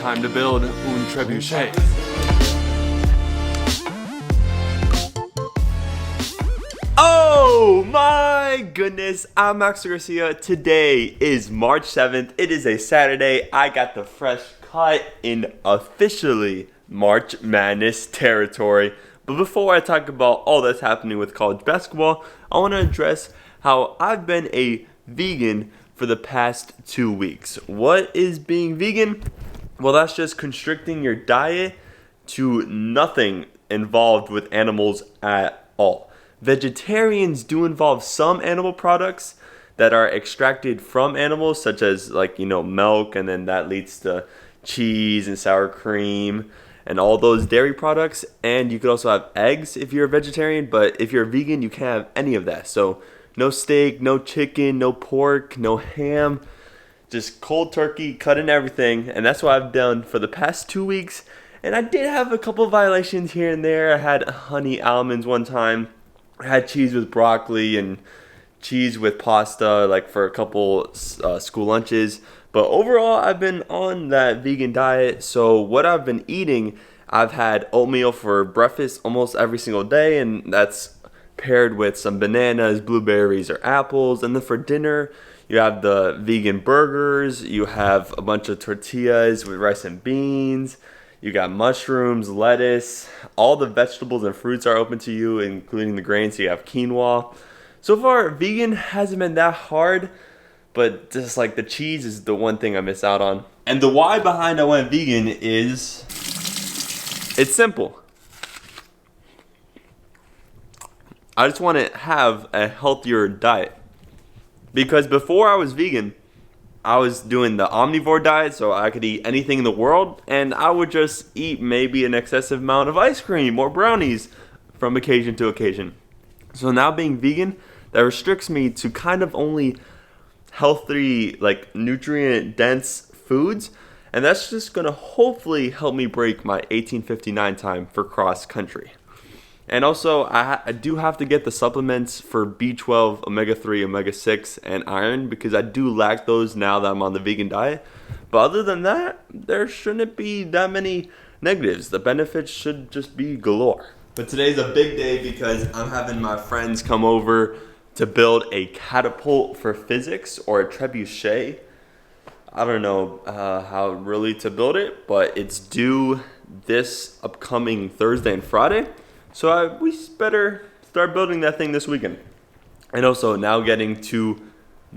time to build un trebuchet. Oh my goodness, I'm Maxwell Garcia. Today is March 7th. It is a Saturday. I got the fresh cut in officially March Madness territory. But before I talk about all that's happening with college basketball, I want to address how I've been a vegan for the past 2 weeks. What is being vegan? Well, that's just constricting your diet to nothing involved with animals at all. Vegetarians do involve some animal products that are extracted from animals, such as milk, and then that leads to cheese and sour cream and all those dairy products. And you could also have eggs if you're a vegetarian, but if you're a vegan, you can't have any of that. So no steak, no chicken, no pork, no ham, just cold turkey, cutting everything. And that's what I've done for the past 2 weeks. And I did have a couple of violations here and there. I had honey almonds one time. I had cheese with broccoli and cheese with pasta, for a couple school lunches. But overall, I've been on that vegan diet. So what I've been eating, I've had oatmeal for breakfast almost every single day, and that's paired with some bananas, blueberries, or apples. And then for dinner, you have the vegan burgers. You have a bunch of tortillas with rice and beans. You got mushrooms, lettuce. All the vegetables and fruits are open to you, including the grains. So you have quinoa. So far, vegan hasn't been that hard, but just the cheese is the one thing I miss out on. And the why behind I went vegan is, it's simple. I just want to have a healthier diet. Because before I was vegan, I was doing the omnivore diet, so I could eat anything in the world, and I would just eat maybe an excessive amount of ice cream or brownies from occasion to occasion. So now being vegan, that restricts me to kind of only healthy, nutrient-dense foods, and that's just going to hopefully help me break my 18:59 time for cross country. And also, I do have to get the supplements for B12, omega-3, omega-6, and iron, because I do lack those now that I'm on the vegan diet. But other than that, there shouldn't be that many negatives. The benefits should just be galore. But today's a big day because I'm having my friends come over to build a catapult for physics, or a trebuchet. I don't know how really to build it, but it's due this upcoming Thursday and Friday. So we better start building that thing this weekend. And also, now getting to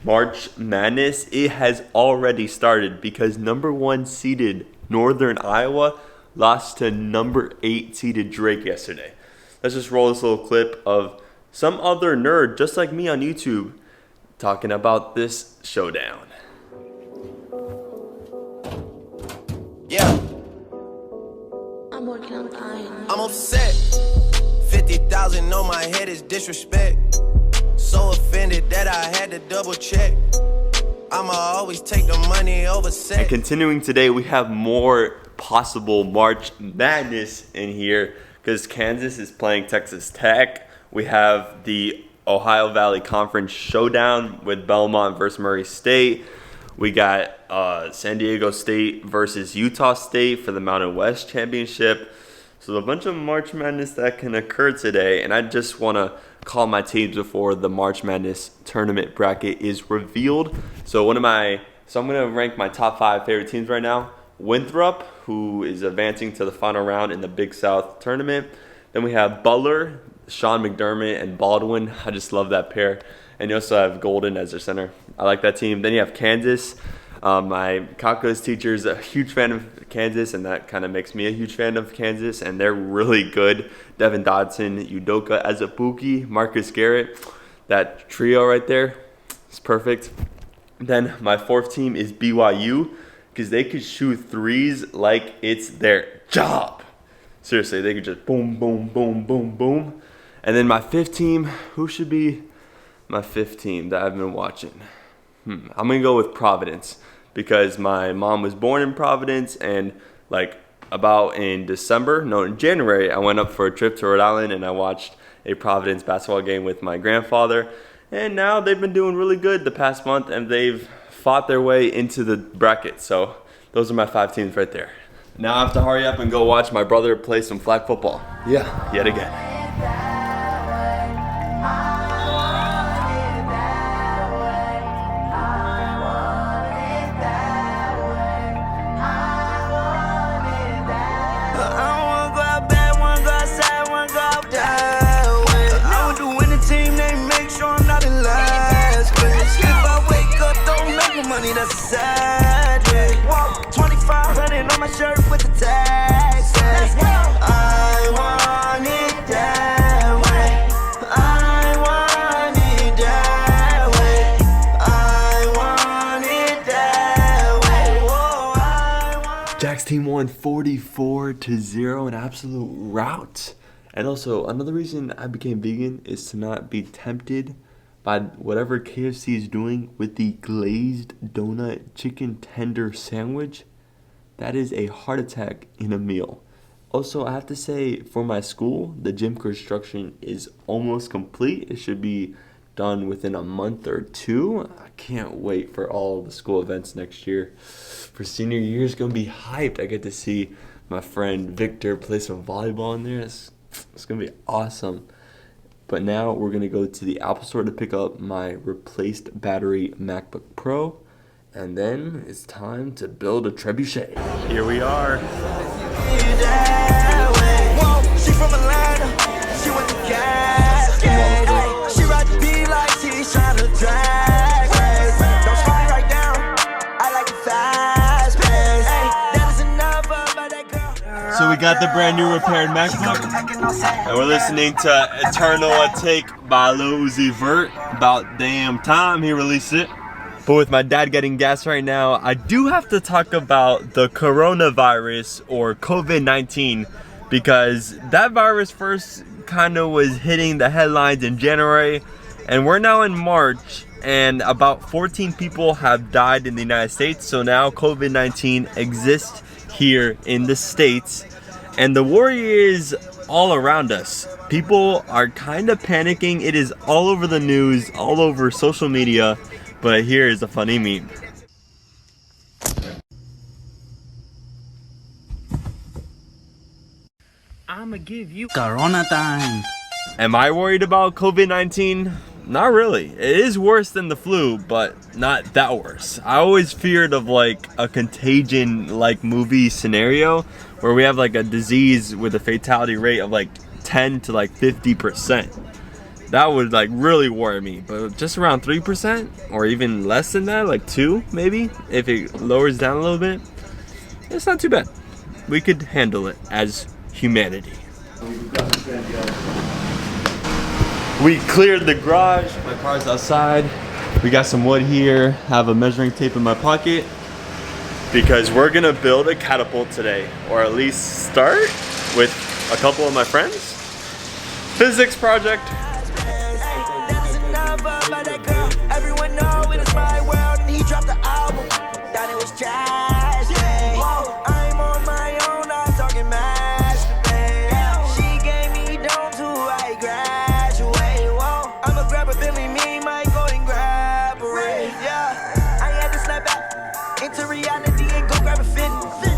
March Madness, it has already started because number 1 seeded Northern Iowa lost to number 8 seeded Drake yesterday. Let's just roll this little clip of some other nerd just like me on YouTube talking about this showdown. Yeah. I'm working on iron. I'm upset. 50,000 on my head is disrespect. So offended that I had to double check. I'ma always take the money over sex. And continuing today, we have more possible March Madness in here because Kansas is playing Texas Tech. We have the Ohio Valley Conference showdown with Belmont versus Murray State. We got San Diego State versus Utah State for the Mountain West Championship. So a bunch of March Madness that can occur today. And I just want to call my teams before the March Madness tournament bracket is revealed. So I'm going to rank my top 5 favorite teams right now. Winthrop, who is advancing to the final round in the Big South tournament. Then we have Butler, Sean McDermott, and Baldwin. I just love that pair. And you also have Golden as their center. I like that team. Then you have Kansas. My calculus teacher is a huge fan of Kansas, and that kind of makes me a huge fan of Kansas, and they're really good. Devin Dodson, Udoka Azubuike, Marcus Garrett. That trio right there is perfect. Then my 4th team is BYU, because they could shoot threes like it's their job. Seriously, they could just boom, boom, boom, boom, boom. And then my 5th team, who should be my 5th team that I've been watching? I'm going to go with Providence because my mom was born in Providence, and in January, I went up for a trip to Rhode Island and I watched a Providence basketball game with my grandfather. And now they've been doing really good the past month, and they've fought their way into the bracket. So those are my 5 teams right there. Now I have to hurry up and go watch my brother play some flag football. Yeah, yet again. That's sad, yeah. 2,500 on my shirt with the tags. I want it that way. I want it that way. I want it that way. Whoa, I want. Jack's team won 44-0, an absolute rout. And also, another reason I became vegan is to not be tempted by whatever KFC is doing with the glazed donut chicken tender sandwich. That is a heart attack in a meal. Also, I have to say, for my school, the gym construction is almost complete. It should be done within a month or 2. I can't wait for all the school events next year. For senior year, it's gonna be hyped. I get to see my friend Victor play some volleyball in there. It's gonna be awesome. But now we're going to go to the Apple Store to pick up my replaced battery MacBook Pro. And then it's time to build a trebuchet. Here we are. She from Atlanta, she went to Cascade. She ride the beat like she's trying to drag race. Don't slow me right down, I like it fast pace. That is enough about that girl. So we got the brand new repaired MacBook. And we're listening to Eternal A Take by Lil Uzi Vert. About damn time he released it. But with my dad getting gas right now, I do have to talk about the coronavirus or COVID-19, because that virus first kind of was hitting the headlines in January, and we're now in March, and about 14 people have died in the United States. So now COVID-19 exists here in the States, and the worry is all around us. People are kind of panicking. It is all over the news, all over social media. But here is a funny meme. I'ma give you Corona time. Am I worried about COVID-19? Not really. It is worse than the flu, but not that worse. I always feared of like a contagion like movie scenario where we have like a disease with a fatality rate of like 10 to like 50%. That would like really worry me, but just around 3% or even less than that, like 2 maybe, if it lowers down a little bit, it's not too bad. We could handle it as humanity. We cleared the garage, my car's outside. We got some wood here, have a measuring tape in my pocket, because we're gonna build a catapult today, or at least start with a couple of my friends. Physics project. Everyone know it is my world, and he dropped the album. Thought it was trash. I'm on my own, I'm talking masturbate. She gave me dome to I graduate. I'ma grab a Billy, me, my golden grab a ray. Yeah, I had to snap back into reality and go grab a fit.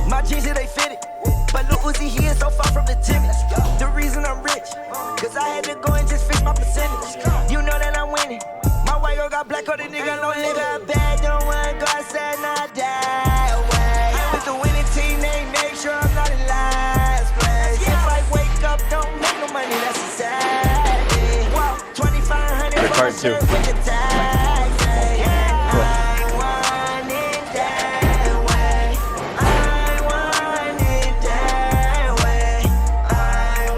My jeans, they fit it. But look Uzi, he is so far from the timid. The reason I'm rich, cause I had to go and just fix my percentage. You know that I'm winning. My girl got black on the nigga, no nigga bad, don't want God said not that way. With the winning team, they make sure I'm not in last place. If I wake up, don't make no money, that's a sad day. 2,500 The card too. with the tax. I want it that way. I want it that way. I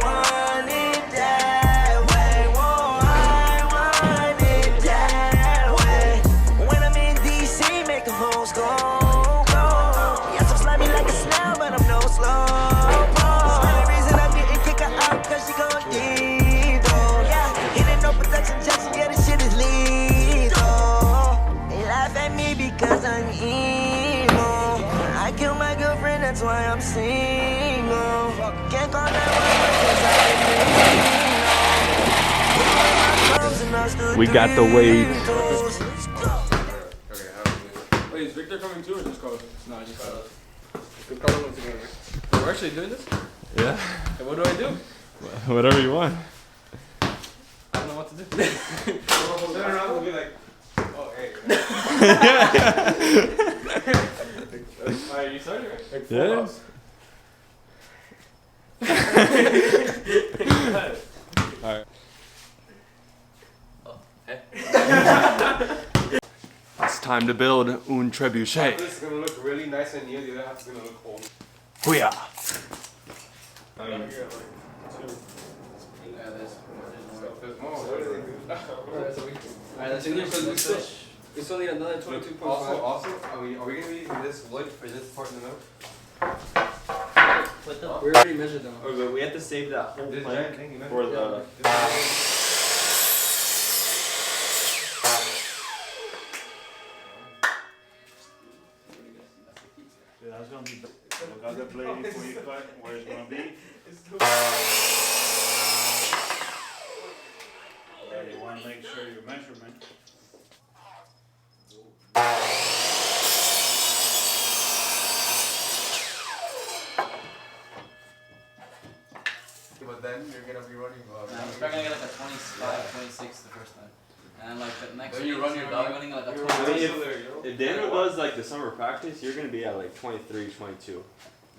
want it that way. Whoa, I want it that way. When I'm in DC, make the hoes go. Yes, I'm slimy like a snail, but I'm no slow. Only reason I'm getting kick her out, cause she gon' deep, though. Yeah, hitting no protection, Jackson, yeah, this shit is lethal. They laugh at me because I'm emo. I killed my girlfriend, that's why I'm single. Can't call 911 We got the wave. Wait, is Victor coming too or just Carlos? No, just Carlos. We're actually doing this? Yeah. And what do I do? Whatever you want. I don't know what to do. Turn around and be like, oh, hey. Alright, you started right? Like Yeah. Alright. It's time to build un trebuchet. This is gonna look really nice and new. The other half is gonna look old. Hooyah! I mean, here, like, two. Yeah, there's more. What do they do? Alright, let's do this. We still need another 22.5. Also, are we gonna be using this wood for this part in the middle? We already measured them. Oh, but we have to save that whole This plank giant thing, you for meant? the. That's gonna be. Look out the blade before you cut where it's gonna be. You want to make sure your measurement. But then you're gonna be running. We're gonna get like a 25, 26 the first time. And like the next Then you week, run your dog. running like a You're 26. If Daniel does like the summer practice, you're gonna be at like 23, 22.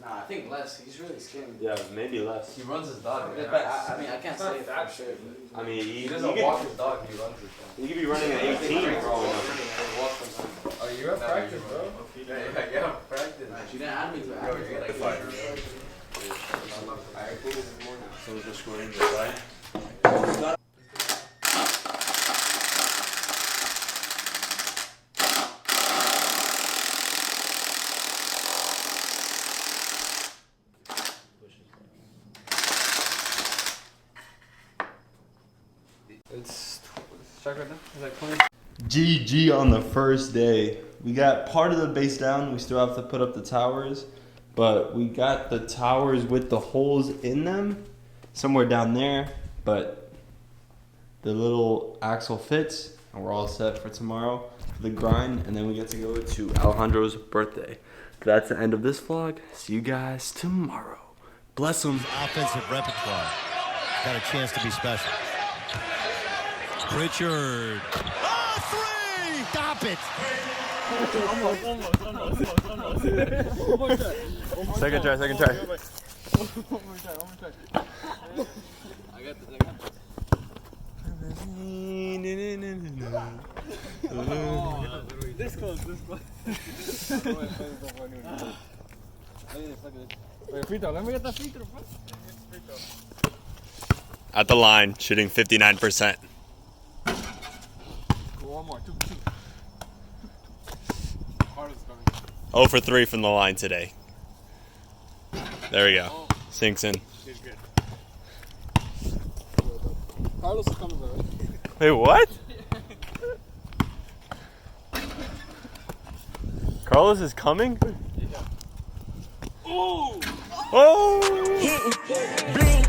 Nah, I think less. He's really skinny. Yeah, maybe less. He runs his dog. But I mean, I can't say it for sure. I mean, He doesn't walk his dog, he runs his dog. You could be running at 18 for all we know. Oh, you're at practice, bro? Yeah, practice. She didn't add me to it. Yo, you're like, fire. I think this is more now. So just go in the side. It's check right now. It's like 20. GG on the first day. We got part of the base down. We still have to put up the towers, but we got the towers with the holes in them somewhere down there, but the little axle fits and we're all set for tomorrow for the grind, and then we get to go to Alejandro's birthday. That's the end of this vlog. See you guys tomorrow. Bless them. Offensive repertoire. Got a chance to be special. Pritchard. Oh, three! Stop it! Second try. I got this. This close. Let me get the free throw. At the line, shooting 59%. One more. Two. Carlos coming. 0 for 3 from the line today. There we go. Sinks in. He's good. Carlos is coming, bro. Wait, what? Carlos is coming? Oh! Oh! Bling,